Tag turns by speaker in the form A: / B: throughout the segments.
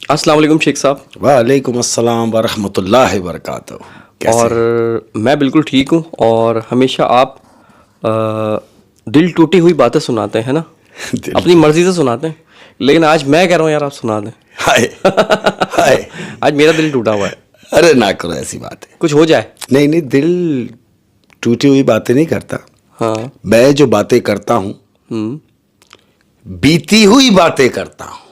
A: अस्सलाम वालेकुम शेख साहब।
B: वालेकुम अस्सलाम वरहमतुल्लाहि वबरकातुहू। कैसे
A: और
B: हैं?
A: मैं बिल्कुल ठीक हूँ। और हमेशा आप दिल टूटी हुई बातें सुनाते हैं ना, अपनी मर्जी से सुनाते हैं। लेकिन आज मैं कह रहा हूँ यार, आप सुना दें।
B: हाय हाय।
A: आज मेरा दिल टूटा हुआ है,
B: अरे ना करो ऐसी बातें।
A: कुछ हो जाए।
B: नहीं नहीं, दिल टूटी हुई बातें नहीं करता।
A: हाँ।
B: मैं जो बातें करता हूँ बीती हुई बातें करता हूँ।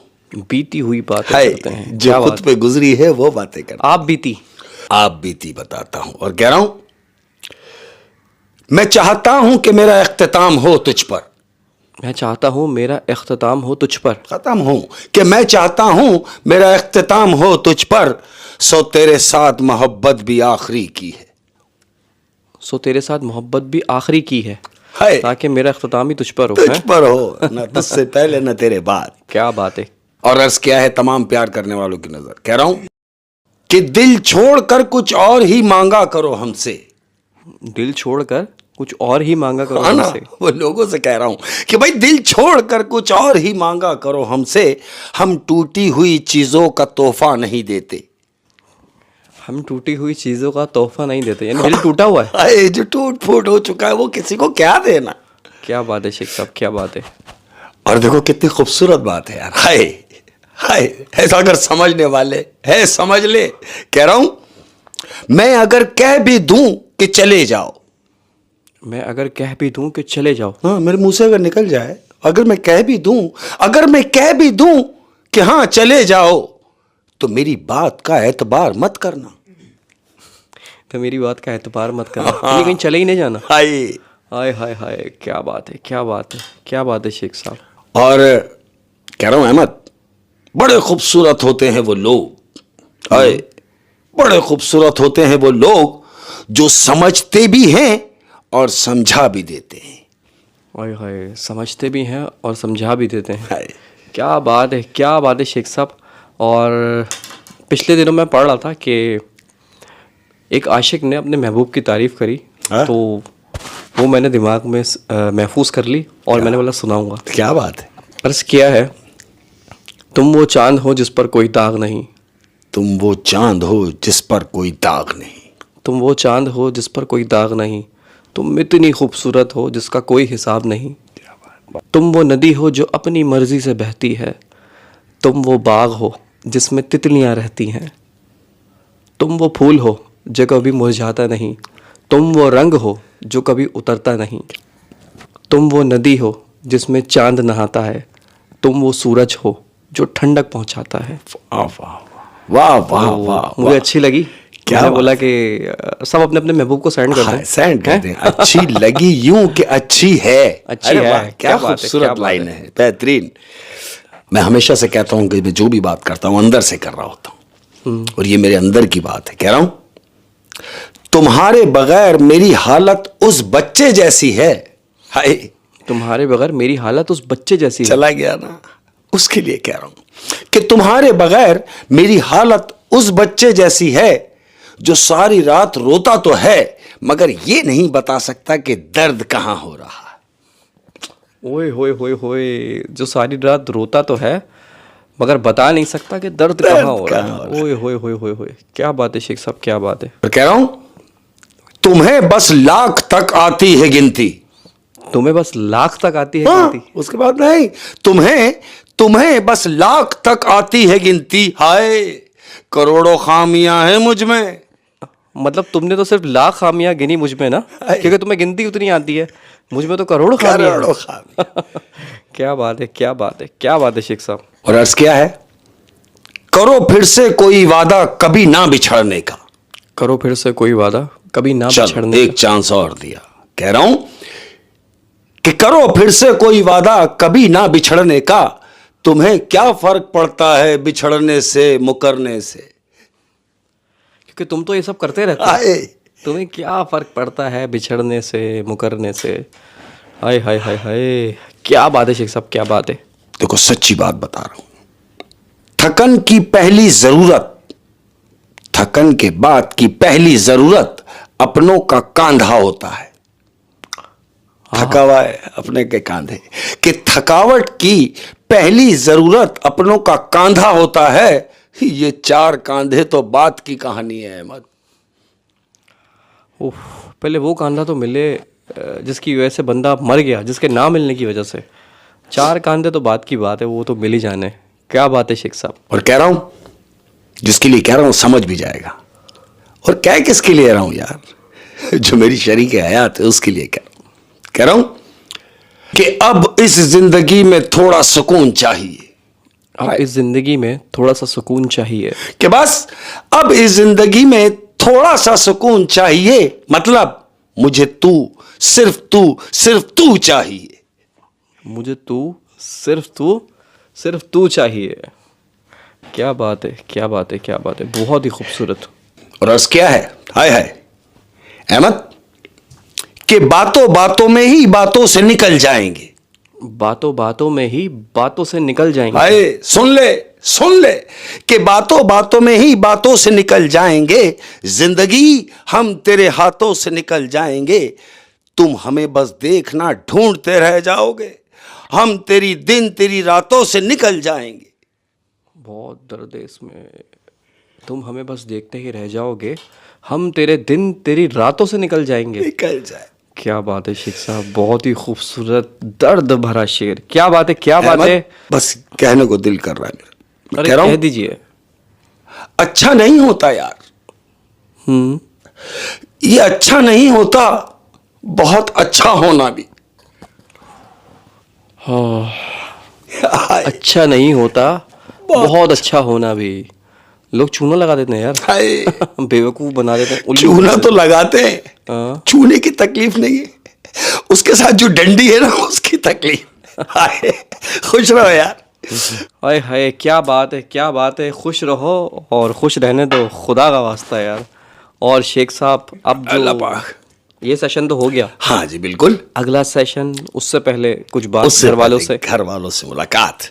A: बीती हुई बातें
B: हाय,
A: करते हैं।
B: जो
A: क्या
B: खुद
A: बात,
B: पे गुजरी है वो बातें करता
A: आप बीती।
B: हूँ। आप बीती बताता हूँ और कह रहा हूँ, मैं चाहता हूँ कि मेरा इख्तिताम हो तुझ पर।
A: मैं चाहता हूँ मेरा इख्तिताम हो तुझ पर।
B: खत्म हूं कि मैं चाहता हूं मेरा इख्तिताम हो तुझ पर। सो तेरे साथ मोहब्बत भी आखिरी की है।
A: सो तेरे साथ मोहब्बत भी आखिरी की है,
B: हाय,
A: ताकि मेरा इख्तिताम ही तुझ पर हो।
B: तुझ
A: हैं?
B: पर हो, न तुझसे पहले न तेरे बाद।
A: क्या बात है।
B: और अर्ज क्या है तमाम प्यार करने वालों की नजर, कह रहा हूं कि दिल छोड़कर कुछ और ही मांगा करो हमसे।
A: दिल छोड़कर कुछ और ही मांगा करो
B: हाँ ना,
A: हमसे।
B: वो लोगों से कह रहा हूं कि भाई दिल छोड़कर कुछ और ही मांगा करो हमसे। हम टूटी हुई चीजों का तोहफा नहीं देते।
A: हम टूटी हुई चीजों का तोहफा नहीं देते, यानी दिल टूटा हुआ है।
B: अरे जो टूट फूट हो चुका है वो किसी को क्या देना।
A: क्या बात है शेख साहब, क्या बात है।
B: और देखो कितनी खूबसूरत बात है यार। हाय हाय, ऐसा अगर समझने वाले है समझ ले। कह रहा हूं, मैं अगर कह भी दूं कि चले जाओ।
A: मैं अगर कह भी दूं कि चले जाओ।
B: हाँ, मेरे मुंह से अगर निकल जाए, अगर मैं कह भी दूं, अगर मैं कह भी दूं कि हाँ चले जाओ, तो मेरी बात का एतबार मत करना।
A: तो मेरी बात का एतबार मत करना, यानी कहीं चले ही नहीं जाना।
B: हाय।
A: हाय हाय हाय, क्या बात है, क्या बात है, क्या बात है शेख साहब।
B: और कह रहा हूं अहमद, बड़े खूबसूरत होते हैं वो लोग। हाय, बड़े खूबसूरत होते हैं वो लोग जो समझते भी हैं और समझा भी देते हैं।
A: हाय हाय, समझते भी हैं और समझा भी देते हैं।
B: हाय,
A: क्या बात है, क्या बात है शेख साहब। और पिछले दिनों मैं पढ़ रहा था कि एक आशिक ने अपने महबूब की तारीफ़ करी।
B: हाँ?
A: तो वो मैंने दिमाग में महफूज कर ली और मैंने बोला सुनाऊंगा।
B: क्या बात है।
A: अर्ज़ किया है, तुम वो चांद हो जिस पर कोई दाग नहीं।
B: तुम वो चांद हो जिस पर कोई दाग नहीं।
A: तुम वो चांद हो जिस पर कोई दाग नहीं। तुम इतनी खूबसूरत हो जिसका कोई हिसाब नहीं। तुम वो नदी हो जो अपनी मर्जी से बहती है। तुम वो बाग हो जिसमें तितलियां रहती हैं। तुम वो फूल हो जो कभी मुरझाता नहीं। तुम वो रंग हो जो कभी उतरता नहीं। तुम वो नदी हो जिसमें चांद नहाता है। तुम वो सूरज हो जो ठंडक पहुंचाता है।
B: वाह वाह वाह वाह वाह,
A: मुझे अच्छी लगी।
B: क्या
A: मैंने
B: बात
A: बोला कि सब अपने अपने महबूब को सेंड कर दें।
B: सेंड कर दें। अच्छी लगी यूं कि अच्छी है।
A: अच्छी
B: अरे
A: है,
B: वाह,
A: क्या
B: क्या
A: बात है, क्या
B: खूबसूरत
A: बात
B: लाइन
A: है।
B: है, बेहतरीन। मैं हमेशा से कहता हूं कि मैं जो भी बात करता हूं अंदर से कर रहा होता हूं, और ये मेरे अंदर की बात है। कह रहा हूं, तुम्हारे बगैर मेरी हालत उस बच्चे जैसी है। हाय,
A: तुम्हारे बगैर मेरी हालत उस बच्चे जैसी है।
B: चला गया ना, उसके लिए कह रहा हूं कि तुम्हारे बगैर मेरी हालत उस बच्चे जैसी है जो सारी रात रोता तो है मगर ये नहीं बता सकता कि दर्द कहां हो रहा है।
A: ओए होए होए होए, जो सारी रात रोता तो है मगर बता नहीं सकता कि दर्द कहाँ हो रहा है। ओए होए होए होए होए, क्या बात है शेख साहब, क्या बात है।
B: और कह रहा हूं, तुम्हें बस लाख तक आती है गिनती।
A: तुम्हें बस लाख तक आती है
B: हाँ,
A: गिनती।
B: उसके बाद नहीं, तुम्हें तुम्हें बस लाख तक आती है गिनती। हाय, करोड़ों खामियां हैं मुझ में।
A: मतलब तुमने तो सिर्फ लाख खामियां गिनी मुझ में ना,
B: हाय।
A: क्योंकि तुम्हें गिनती उतनी आती है। मुझ में तो करोड़ों खामियां
B: करोड़ों
A: हैं।
B: खामियां।
A: क्या बात है, क्या बात है, क्या बात है शेख साहब।
B: और अर्ज क्या है, करो फिर से कोई वादा कभी ना बिछड़ने का।
A: करो फिर से कोई वादा कभी ना
B: चलो
A: बिछड़ने
B: एक चांस और दिया। कह रहा हूं कि करो फिर से कोई वादा कभी ना बिछड़ने का। तुम्हें क्या फर्क पड़ता है बिछड़ने से मुकरने से।
A: क्योंकि तुम तो ये सब करते रहते हो।
B: आए,
A: तुम्हें क्या फर्क पड़ता है बिछड़ने से मुकरने से। हाय हाय हाय हाय, क्या बात है शेख साहब, क्या बात है।
B: देखो सच्ची बात बता रहा हूं, थकन की पहली जरूरत, थकन के बाद की पहली जरूरत अपनों का कांधा होता है। थका हुआ है अपने के कांधे, कि थकावट की पहली जरूरत अपनों का कांधा होता है। ये 4 कांधे तो बात की कहानी है अहमद।
A: उफ, पहले वो कांधा तो मिले जिसकी वजह से बंदा मर गया, जिसके ना मिलने की वजह से। 4 कांधे तो बात की बात है, वो तो मिल ही जाने। क्या बात है शेख साहब।
B: और कह रहा हूं, जिसके लिए कह रहा हूं समझ भी जाएगा। और कह किसके लिए रहा हूं यार, जो मेरी शरीक हयात है उसके लिए कह रहा हूं कि अब इस जिंदगी में थोड़ा सुकून चाहिए।
A: अब इस जिंदगी में थोड़ा सा सुकून चाहिए।
B: कि बस अब इस जिंदगी में थोड़ा सा सुकून चाहिए, मतलब मुझे सिर्फ तू चाहिए।
A: मुझे सिर्फ तू चाहिए। क्या बात है, क्या बात है, क्या बात है, बहुत ही खूबसूरत।
B: और अर्ज क्या है, हाय हाय अहमद, कि बातों बातों में ही बातों से निकल जाएंगे।
A: बातों बातों में ही बातों से निकल जाएंगे।
B: हाय सुन ले कि बातों बातों में ही बातों से निकल जाएंगे। जिंदगी हम तेरे हाथों से निकल जाएंगे। तुम हमें बस देखना ढूंढते रह जाओगे। हम तेरी दिन तेरी रातों से निकल जाएंगे।
A: बहुत दर्द है इसमें। तुम हमें बस देखते ही रह जाओगे, हम तेरे दिन तेरी रातों से निकल जाएंगे।
B: निकल जाए।
A: क्या बात है शेख साहब, बहुत ही खूबसूरत दर्द भरा शेर। क्या बात है, क्या बात
B: अहमद,
A: है।
B: बस कहने को दिल कर रहा है मेरा। मैं
A: अरे
B: कह रहा
A: कह
B: हूं,
A: दीजिए।
B: अच्छा नहीं होता यार। ये अच्छा नहीं होता, बहुत अच्छा होना भी। हाय
A: अच्छा नहीं होता, बहुत अच्छा होना भी। लोग चूना लगा देते हैं यार।
B: हाय,
A: बेवकूफ बना देते हैं, उल्लू
B: चूना
A: बना
B: तो लगाते हैं,
A: हाँ।
B: चूने की तकलीफ नहीं है, उसके साथ जो डंडी है ना उसकी तकलीफ। हाय, खुश रहो यार।
A: हाय हाय, क्या बात है, क्या बात है। खुश रहो और खुश रहने दो, खुदा का वास्ता यार। और शेख साहब, अब
B: अल्लाह
A: जो
B: पाक।
A: ये सेशन तो हो गया,
B: हाँ जी बिल्कुल।
A: अगला सेशन, उससे पहले कुछ बात
B: उससे
A: घर वालों
B: पहले
A: से।
B: घर वालों से मुलाकात।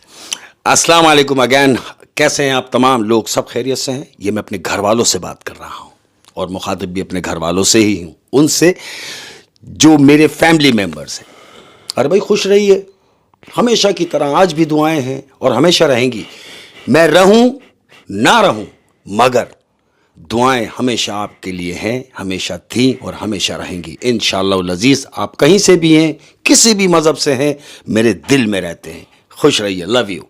B: अस्सलाम वालेकुम अगैन। कैसे हैं आप तमाम लोग, सब खैरियत से हैं? ये मैं अपने घर वालों से बात कर रहा हूँ और मुखातिब भी अपने घर वालों से ही हूँ, उनसे जो मेरे फैमिली मेम्बर्स हैं। अरे भाई खुश रहिए, हमेशा की तरह आज भी दुआएं हैं और हमेशा रहेंगी। मैं रहूं ना रहूं मगर दुआएं हमेशा आपके लिए हैं, हमेशा थी और हमेशा रहेंगी इंशाअल्लाह लजीज। आप कहीं से भी हैं, किसी भी मज़हब से हैं, मेरे दिल में रहते हैं। खुश रहिए, लव यू।